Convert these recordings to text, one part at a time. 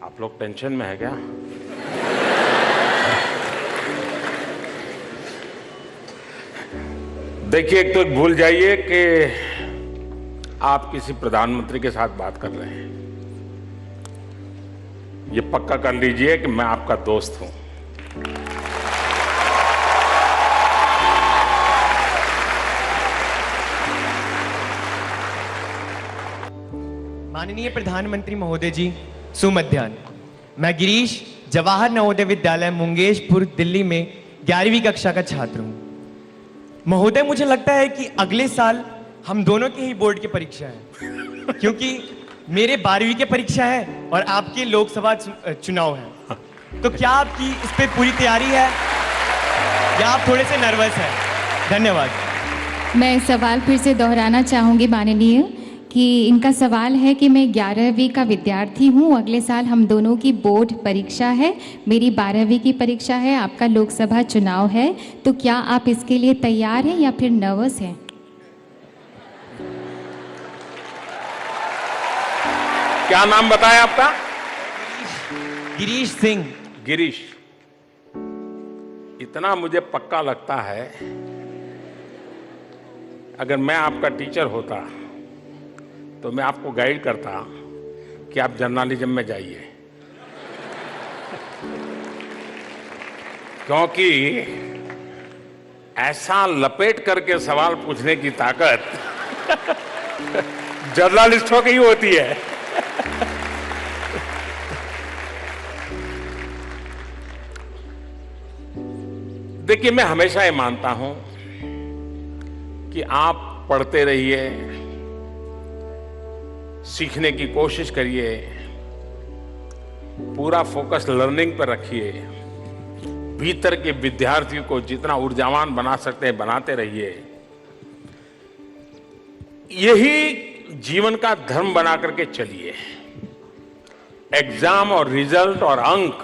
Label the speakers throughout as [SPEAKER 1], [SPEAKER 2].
[SPEAKER 1] आप लोग टेंशन में है क्या? देखिए, एक तो भूल जाइए कि आप किसी प्रधानमंत्री के साथ बात कर रहे हैं। ये पक्का कर लीजिए कि मैं आपका दोस्त हूं।
[SPEAKER 2] माननीय प्रधानमंत्री महोदय जी, सुमध्याह्न। मैं गिरीश, जवाहर नवोदय विद्यालय मुंगेशपुर, दिल्ली में 11वीं कक्षा का छात्र हूं। महोदय, मुझे लगता है कि अगले साल हम दोनों की ही बोर्ड की परीक्षा है, क्योंकि मेरे 12वीं की परीक्षा है और आपके लोकसभा चुनाव है। तो क्या आपकी इस पे पूरी तैयारी है या आप थोड़े से नर्वस हैं? धन्यवाद।
[SPEAKER 3] मैं सवाल फिर से दोहराना चाहूँगी माननीय, कि इनका सवाल है कि मैं 11वीं का विद्यार्थी हूँ, अगले साल हम दोनों की बोर्ड परीक्षा है, मेरी 12वीं की परीक्षा है, आपका लोकसभा चुनाव है, तो क्या आप इसके लिए तैयार हैं या फिर नर्वस हैं?
[SPEAKER 1] क्या नाम बताया आपका?
[SPEAKER 2] गिरीश सिंह।
[SPEAKER 1] गिरीश। इतना मुझे पक्का लगता है, अगर मैं आपका टीचर होता तो मैं आपको गाइड करता कि आप जर्नलिज्म में जाइए, क्योंकि ऐसा लपेट करके सवाल पूछने की ताकत जर्नलिस्टों की ही होती है। देखिए, मैं हमेशा ये मानता हूं कि आप पढ़ते रहिए, सीखने की कोशिश करिए, पूरा फोकस लर्निंग पर रखिए, भीतर के विद्यार्थियों को जितना ऊर्जावान बना सकते हैं बनाते रहिए। यही जीवन का धर्म बना करके चलिए। एग्जाम और रिजल्ट और अंक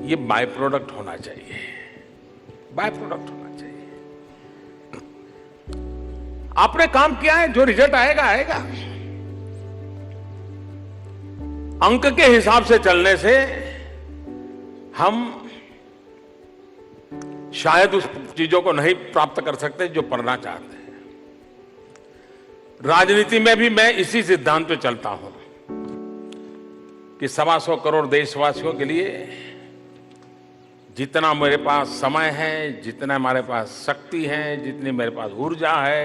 [SPEAKER 1] ये बाय प्रोडक्ट होना चाहिए, बाय प्रोडक्ट होना चाहिए। आपने काम किया है, जो रिजल्ट आएगा आएगा। अंक के हिसाब से चलने से हम शायद उस चीजों को नहीं प्राप्त कर सकते जो पढ़ना चाहते हैं। राजनीति में भी मैं इसी सिद्धांत पे चलता हूं कि 125 करोड़ देशवासियों के लिए जितना मेरे पास समय है, जितना हमारे पास शक्ति है, जितनी मेरे पास ऊर्जा है,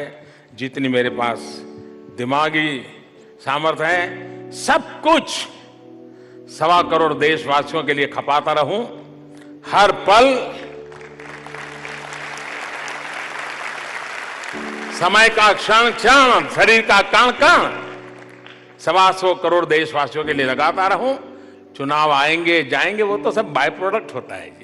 [SPEAKER 1] जितनी मेरे पास दिमागी सामर्थ्य है, सब कुछ 125 करोड़ देशवासियों के लिए खपाता रहूं। हर पल समय का क्षण क्षण, शरीर का कण कण 125 करोड़ देशवासियों के लिए लगाता रहूं। चुनाव आएंगे जाएंगे, वो तो सब बाय प्रोडक्ट होता है जी।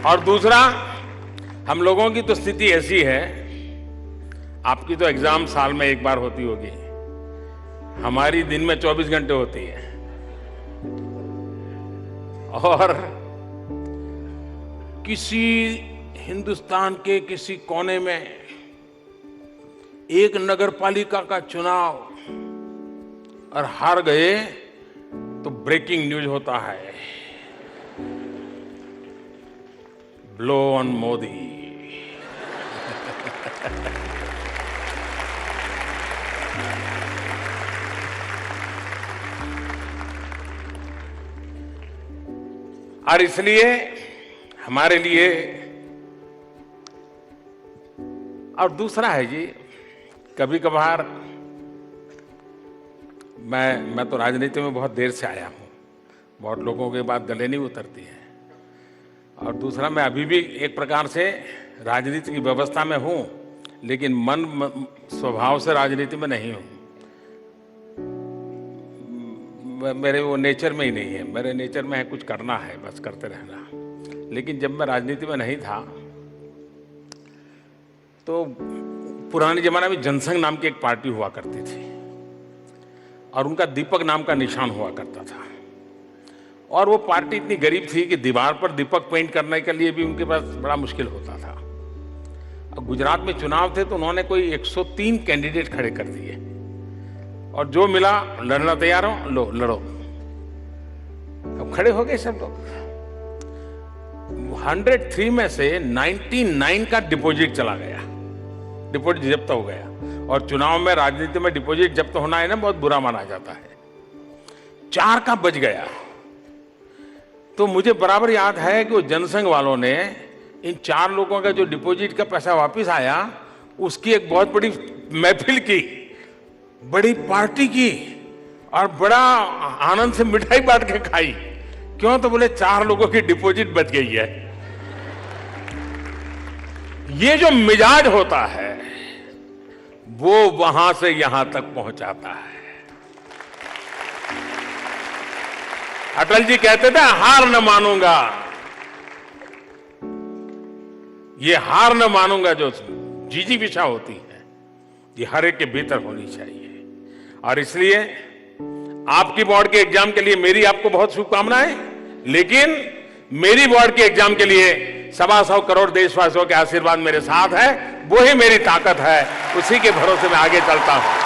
[SPEAKER 1] और दूसरा, हम लोगों की तो स्थिति ऐसी है, आपकी तो एग्जाम साल में एक बार होती होगी, हमारी दिन में 24 घंटे होती है। और किसी हिंदुस्तान के किसी कोने में एक नगर पालिका का चुनाव और हार गए तो ब्रेकिंग न्यूज होता है, ब्लो ऑन मोदी। और इसलिए हमारे लिए, और दूसरा है जी, कभी कभार मैं तो राजनीति में बहुत देर से आया हूं, बहुत लोगों के बाद गले नहीं उतरती है। और दूसरा, मैं अभी भी एक प्रकार से राजनीति की व्यवस्था में हूं, लेकिन मन स्वभाव से राजनीति में नहीं हूं। मेरे वो नेचर में ही नहीं है। मेरे नेचर में है कुछ करना है, बस करते रहना। लेकिन जब मैं राजनीति में नहीं था तो पुराने जमाने में जनसंघ नाम की एक पार्टी हुआ करती थी और उनका दीपक नाम का निशान हुआ करता था। और वो पार्टी इतनी गरीब थी कि दीवार पर दीपक पेंट करने के लिए भी उनके पास बड़ा मुश्किल होता था। गुजरात में चुनाव थे तो उन्होंने कोई 103 कैंडिडेट खड़े कर दिए और जो मिला लड़ना तैयार हो, लो लड़ो। अब खड़े हो गए सब लोग। 103 में से 99 का डिपॉजिट चला गया, डिपॉजिट जब्त हो गया। और चुनाव में, राजनीति में डिपॉजिट जब्त होना है ना, बहुत बुरा माना जाता है। 4 का बच गया। तो मुझे बराबर याद है कि वो जनसंघ वालों ने इन 4 लोगों का जो डिपॉजिट का पैसा वापस आया, उसकी एक बहुत बड़ी महफिल की, बड़ी पार्टी की और बड़ा आनंद से मिठाई बांट के खाई। क्यों? तो बोले 4 लोगों की डिपॉजिट बच गई है। ये जो मिजाज होता है वो वहां से यहां तक पहुंचाता है। अटल जी कहते थे हार न मानूंगा, ये हार न मानूंगा जो जिजीविषा होती है, ये हर एक के भीतर होनी चाहिए। और इसलिए आपकी बोर्ड के एग्जाम के लिए मेरी आपको बहुत शुभकामनाएं, लेकिन मेरी बोर्ड के एग्जाम के लिए 125 करोड़ देशवासियों के आशीर्वाद मेरे साथ है, वो ही मेरी ताकत है, उसी के भरोसे मैं आगे चलता हूं।